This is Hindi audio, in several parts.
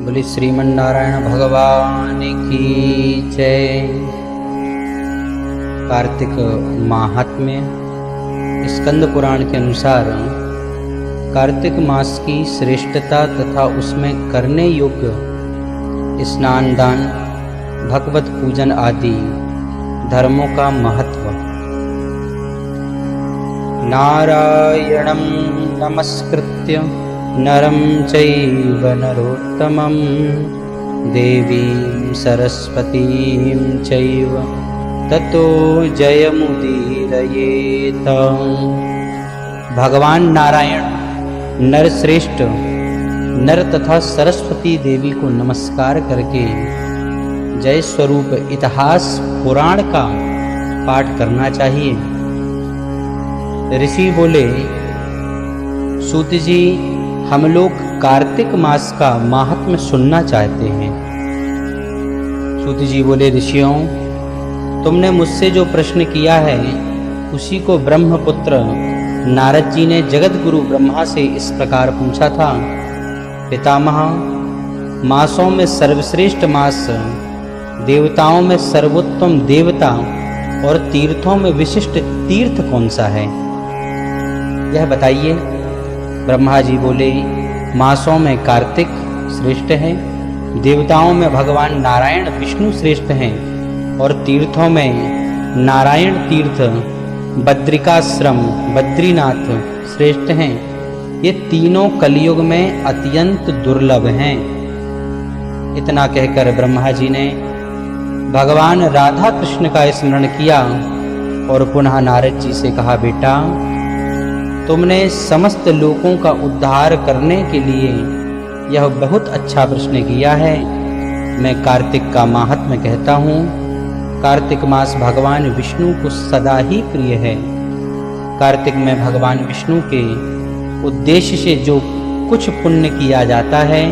बोले श्रीमन नारायण भगवान की जय। कार्तिक माहात्म्य। स्कंद पुराण के अनुसार कार्तिक मास की श्रेष्ठता तथा उसमें करने योग्य स्नान दान, भगवत पूजन आदि धर्मों का महत्व। नारायणं नमस्कृत्य नरं चैव नरोत्तमं देवीं सरस्वतीं चैव ततो जयमुदीरयेत। भगवान नारायण नरश्रेष्ठ नर तथा सरस्वती देवी को नमस्कार करके जय स्वरूप इतिहास पुराण का पाठ करना चाहिए। ऋषि बोले, सूत जी, हम लोग कार्तिक मास का महात्म्य सुनना चाहते हैं। सूत जी बोले, ऋषियों, तुमने मुझसे जो प्रश्न किया है उसी को ब्रह्मपुत्र नारद जी ने जगत गुरु ब्रह्मा से इस प्रकार पूछा था। पितामह, मासों में सर्वश्रेष्ठ मास, देवताओं में सर्वोत्तम देवता और तीर्थों में विशिष्ट तीर्थ कौन सा है, यह बताइए। ब्रह्मा जी बोले, मासों में कार्तिक श्रेष्ठ है, देवताओं में भगवान नारायण विष्णु श्रेष्ठ हैं और तीर्थों में नारायण तीर्थ बद्रिकाश्रम बद्रीनाथ श्रेष्ठ हैं। ये तीनों कलयुग में अत्यंत दुर्लभ हैं। इतना कहकर ब्रह्मा जी ने भगवान राधा कृष्ण का स्मरण किया और पुनः नारद जी से कहा, बेटा, तुमने समस्त लोगों का उद्धार करने के लिए यह बहुत अच्छा प्रश्न किया है। मैं कार्तिक का महात्म्य कहता हूँ। कार्तिक मास भगवान विष्णु को सदा ही प्रिय है। कार्तिक में भगवान विष्णु के उद्देश्य से जो कुछ पुण्य किया जाता है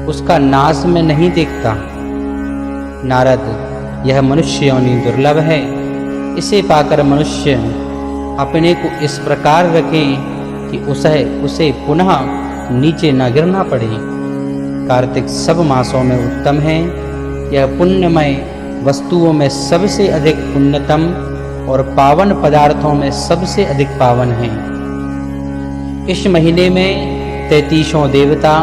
उसका नाश में नहीं देखता। नारद, यह मनुष्य योनि दुर्लभ है। इसे पाकर मनुष्य अपने को इस प्रकार रखें कि उसे पुनः नीचे न गिरना पड़े। कार्तिक सब मासों में उत्तम है। यह पुण्यमय वस्तुओं में सबसे अधिक पुण्यतम और पावन पदार्थों में सबसे अधिक पावन है। इस महीने में 33 देवता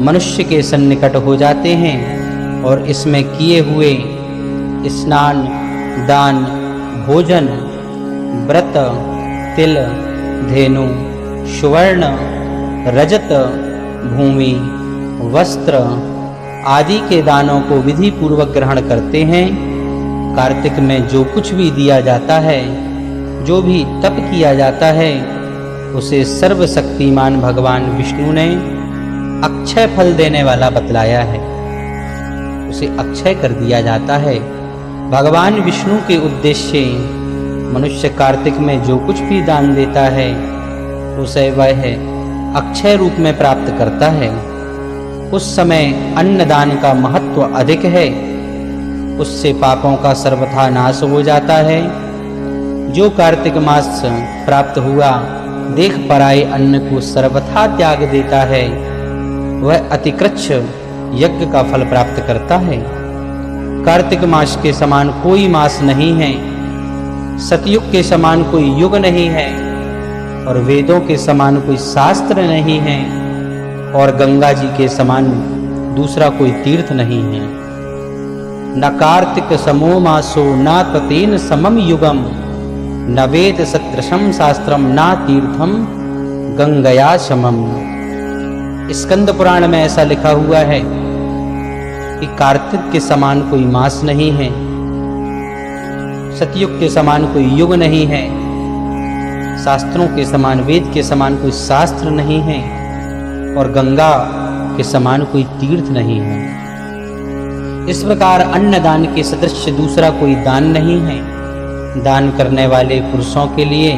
मनुष्य के सन्निकट हो जाते हैं और इसमें किए हुए स्नान, दान, भोजन, व्रत, तिल, धेनु, सुवर्ण, रजत, भूमि, वस्त्र आदि के दानों को विधि पूर्वक ग्रहण करते हैं। कार्तिक में जो कुछ भी दिया जाता है, जो भी तप किया जाता है, उसे सर्वशक्तिमान भगवान विष्णु ने अक्षय फल देने वाला बतलाया है। उसे अक्षय कर दिया जाता है। भगवान विष्णु के उद्देश्य मनुष्य कार्तिक में जो कुछ भी दान देता है उसे वह अक्षय रूप में प्राप्त करता है। उस समय अन्नदान का महत्व अधिक है। उससे पापों का सर्वथा नाश हो जाता है। जो कार्तिक मास प्राप्त हुआ देख पराए अन्न को सर्वथा त्याग देता है वह अतिकृच्छ यज्ञ का फल प्राप्त करता है। कार्तिक मास के समान कोई मास नहीं है, सतयुग के समान कोई युग नहीं है और वेदों के समान कोई शास्त्र नहीं है और गंगा जी के समान दूसरा कोई तीर्थ नहीं है। न कार्तिक समो मासो न ततेन समम युगम न वेद सदृशम शास्त्रम न तीर्थम गंगया समम। स्कंद पुराण में ऐसा लिखा हुआ है कि कार्तिक के समान कोई मास नहीं है, सतयुग के समान कोई युग नहीं है, शास्त्रों के समान वेद के समान कोई शास्त्र नहीं है और गंगा के समान कोई तीर्थ नहीं है। इस प्रकार अन्नदान के सदृश दूसरा कोई दान नहीं है। दान करने वाले पुरुषों के लिए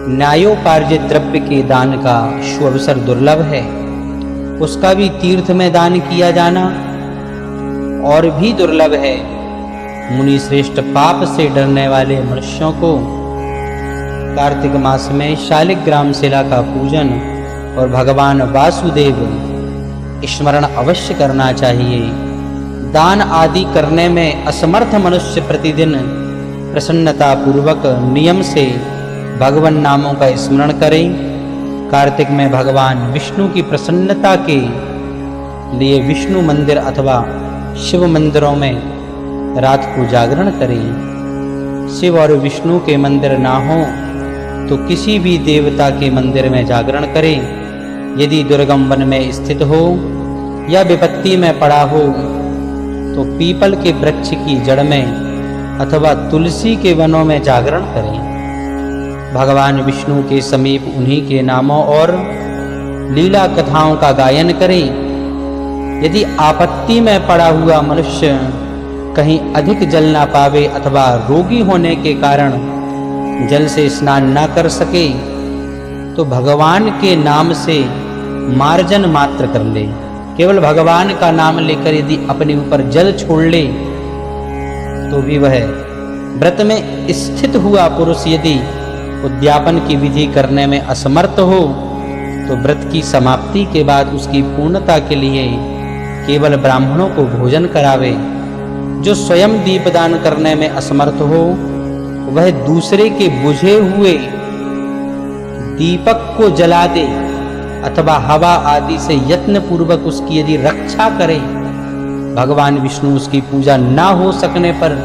न्यायोपार्जित द्रव्य के दान का सुअवसर दुर्लभ है। उसका भी तीर्थ में दान किया जाना और भी दुर्लभ है। मुनि श्रेष्ठ पाप से डरने वाले मनुष्यों को कार्तिक मास में शालिग्राम शिला का पूजन और भगवान वासुदेव स्मरण अवश्य करना चाहिए। दान आदि करने में असमर्थ मनुष्य प्रतिदिन प्रसन्नता पूर्वक नियम से भगवान नामों का स्मरण करें। कार्तिक में भगवान विष्णु की प्रसन्नता के लिए विष्णु मंदिर अथवा शिव मंदिरों में रात को जागरण करें। शिव और विष्णु के मंदिर ना हो तो किसी भी देवता के मंदिर में जागरण करें। यदि दुर्गम वन में स्थित हो या विपत्ति में पड़ा हो तो पीपल के वृक्ष की जड़ में अथवा तुलसी के वनों में जागरण करें। भगवान विष्णु के समीप उन्हीं के नामों और लीला कथाओं का गायन करें। यदि आपत्ति में पड़ा हुआ मनुष्य कहीं अधिक जल ना पावे अथवा रोगी होने के कारण जल से स्नान ना कर सके तो भगवान के नाम से मार्जन मात्र कर ले। केवल भगवान का नाम लेकर यदि अपने ऊपर जल छोड़ ले तो भी वह व्रत में स्थित हुआ पुरुष यदि उद्यापन की विधि करने में असमर्थ हो तो व्रत की समाप्ति के बाद उसकी पूर्णता के लिए केवल ब्राह्मणों को भोजन करावे। जो स्वयं दीपदान करने में असमर्थ हो वह दूसरे के बुझे हुए दीपक को जला दे अथवा हवा आदि से यत्न पूर्वक उसकी यदि रक्षा करे। भगवान विष्णु उसकी पूजा ना हो सकने पर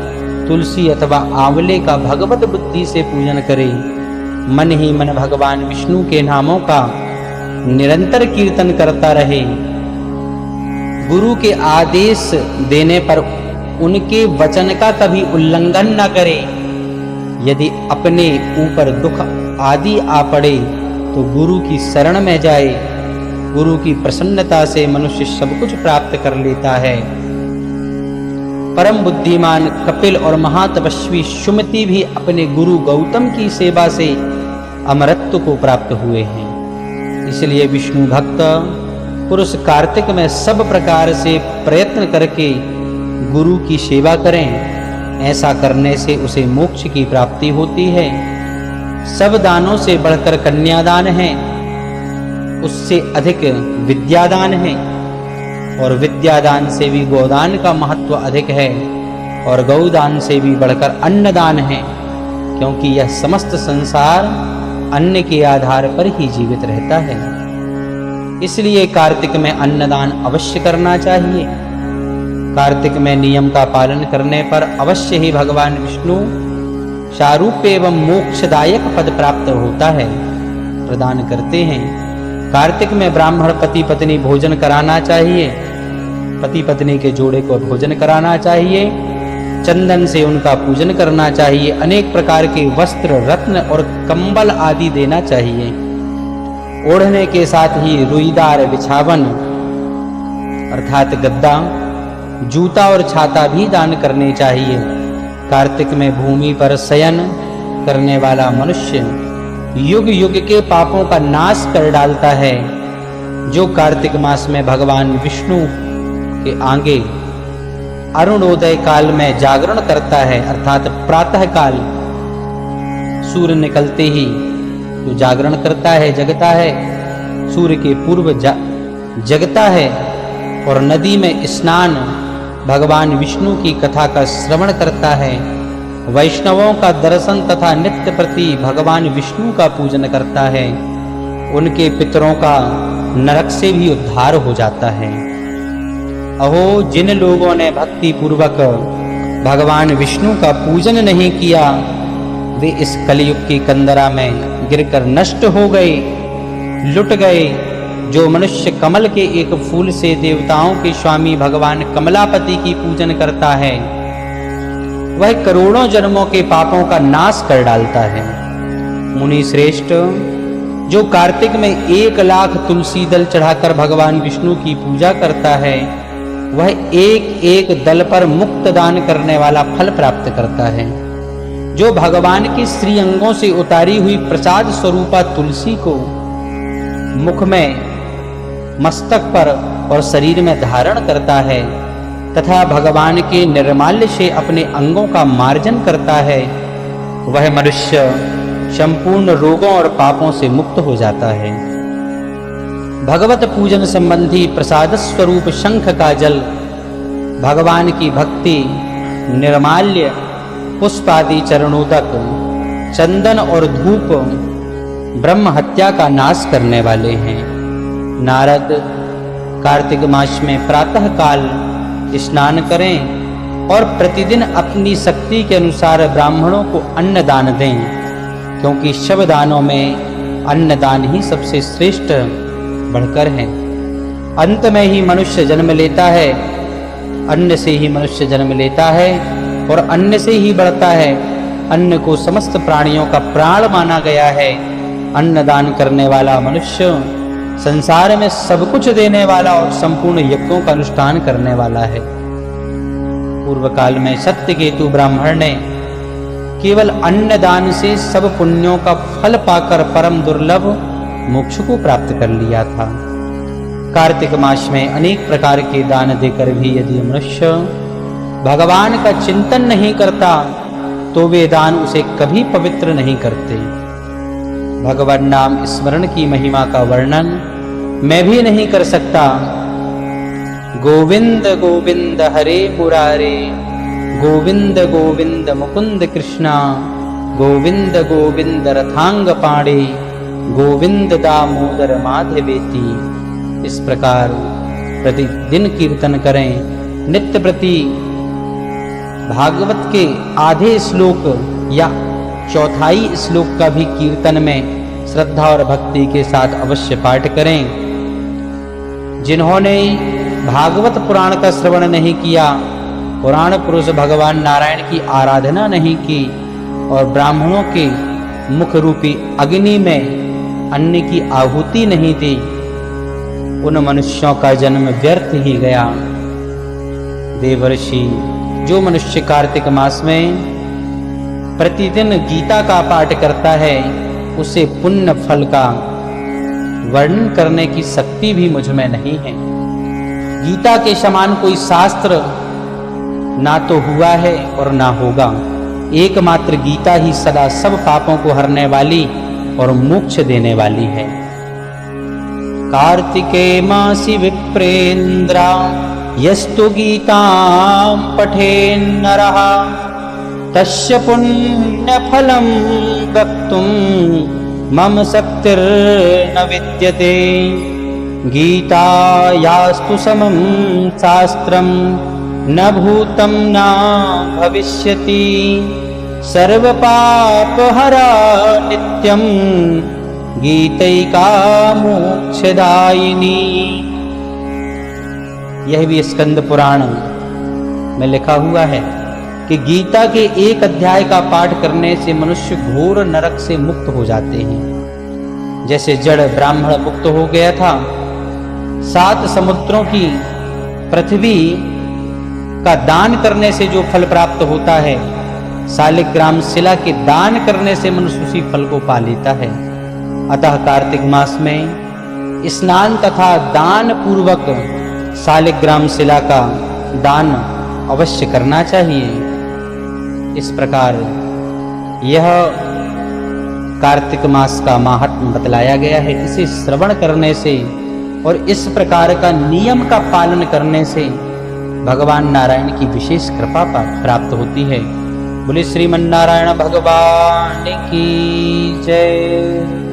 तुलसी अथवा आंवले का भगवत बुद्धि से पूजन करे। मन ही मन भगवान विष्णु के नामों का निरंतर कीर्तन करता रहे। गुरु के आदेश देने पर उनके वचन का कभी उल्लंघन न करे। यदि अपने ऊपर दुख आदि आ पड़े तो गुरु की शरण में जाए। गुरु की प्रसन्नता से मनुष्य सब कुछ प्राप्त कर लेता है। परम बुद्धिमान कपिल और महातपस्वी सुमति भी अपने गुरु गौतम की सेवा से अमरत्व को प्राप्त हुए हैं। इसलिए विष्णु भक्त पुरुष कार्तिक में सब प्रकार से प्रयत्न करके गुरु की सेवा करें। ऐसा करने से उसे मोक्ष की प्राप्ति होती है। सब दानों से बढ़कर कन्यादान है, उससे अधिक विद्यादान है और विद्यादान से भी गोदान का महत्व अधिक है और गौदान से भी बढ़कर अन्नदान है, क्योंकि यह समस्त संसार अन्न के आधार पर ही जीवित रहता है। इसलिए कार्तिक में अन्नदान अवश्य करना चाहिए। कार्तिक में नियम का पालन करने पर अवश्य ही भगवान विष्णु शारूप्य एवं मोक्षदायक पद प्राप्त होता है, प्रदान करते हैं। कार्तिक में ब्राह्मण पति पत्नी भोजन कराना चाहिए। पति पत्नी के जोड़े को भोजन कराना चाहिए। चंदन से उनका पूजन करना चाहिए। अनेक प्रकार के वस्त्र, रत्न और कंबल आदि देना चाहिए। ओढ़ने के साथ ही रुईदार बिछावन अर्थात गद्दा, जूता और छाता भी दान करने चाहिए। कार्तिक में भूमि पर शयन करने वाला मनुष्य युग युग के पापों का नाश कर डालता है। जो कार्तिक मास में भगवान विष्णु के आगे अरुणोदय काल में जागरण करता है अर्थात प्रातः काल सूर्य निकलते ही जो जागरण करता है, जगता है, सूर्य के पूर्व जगता है और नदी में स्नान भगवान विष्णु की कथा का श्रवण करता है। वैष्णवों का दर्शन तथा नित्य प्रति भगवान विष्णु का पूजन करता है। उनके पितरों का नरक से भी उद्धार हो जाता है। अहो, जिन लोगों ने भक्ति पूर्वक भगवान विष्णु का पूजन नहीं किया वे इस कलयुग की कंदरा में गिरकर नष्ट हो गए, लुट गए। जो मनुष्य कमल के एक फूल से देवताओं के स्वामी भगवान कमलापति की पूजन करता है वह करोड़ों जन्मों के पापों का नाश कर डालता है। मुनि श्रेष्ठ, जो कार्तिक में 1,00,000 तुलसी दल चढ़ाकर भगवान विष्णु की पूजा करता है वह एक एक दल पर मुक्त दान करने वाला फल प्राप्त करता है। जो भगवान के श्री अंगों से उतारी हुई प्रसाद स्वरूपा तुलसी को मुख में, मस्तक पर और शरीर में धारण करता है तथा भगवान के निर्माल्य से अपने अंगों का मार्जन करता है वह मनुष्य संपूर्ण रोगों और पापों से मुक्त हो जाता है। भगवत पूजन संबंधी प्रसाद स्वरूप शंख का जल, भगवान की भक्ति, निर्माल्य, पुष्प आदि चरणोदक, चंदन और धूप ब्रह्म हत्या का नाश करने वाले हैं। नारद कार्तिक मास में प्रातः काल स्नान करें और प्रतिदिन अपनी शक्ति के अनुसार ब्राह्मणों को अन्न दान दें, क्योंकि शव दानों में अन्नदान ही सबसे श्रेष्ठ बढ़कर है। अंत में ही मनुष्य जन्म लेता है, अन्न से ही मनुष्य जन्म लेता है और अन्न से ही बढ़ता है। अन्न को समस्त प्राणियों का प्राण माना गया है। अन्नदान करने वाला मनुष्य संसार में सब कुछ देने वाला और संपूर्ण यज्ञों का अनुष्ठान करने वाला है। पूर्व काल में सत्यकेतु ब्राह्मण ने केवल अन्नदान से सब पुण्यों का फल पाकर परम दुर्लभ मोक्ष को प्राप्त कर लिया था। कार्तिक मास में अनेक प्रकार के दान देकर भी यदि मनुष्य भगवान का चिंतन नहीं करता तो वे दान उसे कभी पवित्र नहीं करते। भगवान नाम स्मरण की महिमा का वर्णन मैं भी नहीं कर सकता। गोविंद गोविंद हरे मुरारे, गोविंद गोविंद मुकुंद कृष्णा, गोविंद गोविंद रथांग पाणे, गोविंद दामोदर माधवेति। इस प्रकार प्रतिदिन कीर्तन करें। नित्य प्रति भागवत के आधे श्लोक या चौथाई श्लोक का भी कीर्तन में श्रद्धा और भक्ति के साथ अवश्य पाठ करें। जिन्होंने भागवत पुराण का श्रवण नहीं किया, पुराण पुरुष भगवान नारायण की आराधना नहीं की और ब्राह्मणों के मुख रूपी अग्नि में अन्न की आहुति नहीं दी, उन मनुष्यों का जन्म व्यर्थ ही गया। देवर्षि, जो मनुष्य कार्तिक मास में प्रतिदिन गीता का पाठ करता है, उसे पुण्य फल का वर्णन करने की शक्ति भी मुझ में नहीं है। गीता के समान कोई शास्त्र ना तो हुआ है और ना होगा। एकमात्र गीता ही सदा सब पापों को हरने वाली और मोक्ष देने वाली है। कार्तिके मासी विप्रेन्द्रा यस्तु गीतां पठेन्नरः तस्य पुण्यफलं वक्तुं मम शक्तिर्न विद्यते। गीतायास्तु समं शास्त्रं न भूतं न भविष्यति, सर्वपापहरा नित्यं गीतैका मोक्षदायिनी। यह भी स्कंद पुराण में लिखा हुआ है कि गीता के एक अध्याय का पाठ करने से मनुष्य घोर नरक से मुक्त हो जाते हैं। जैसे जड़ ब्राह्मण मुक्त हो गया था, 7 समुद्रों की पृथ्वी का दान करने से जो फल प्राप्त होता है, शालिग्राम शिला के दान करने से मनुष्य उसी फल को पा लेता है। अतः कार्तिक मास में स्नान तथा दान पूर्वक शालिग्राम शिला का दान अवश्य करना चाहिए। इस प्रकार यह कार्तिक मास का महात्म्य बतलाया गया है। इसे श्रवण करने से और इस प्रकार का नियम का पालन करने से भगवान नारायण की विशेष कृपा प्राप्त होती है। बोले श्रीमन नारायण भगवान की जय।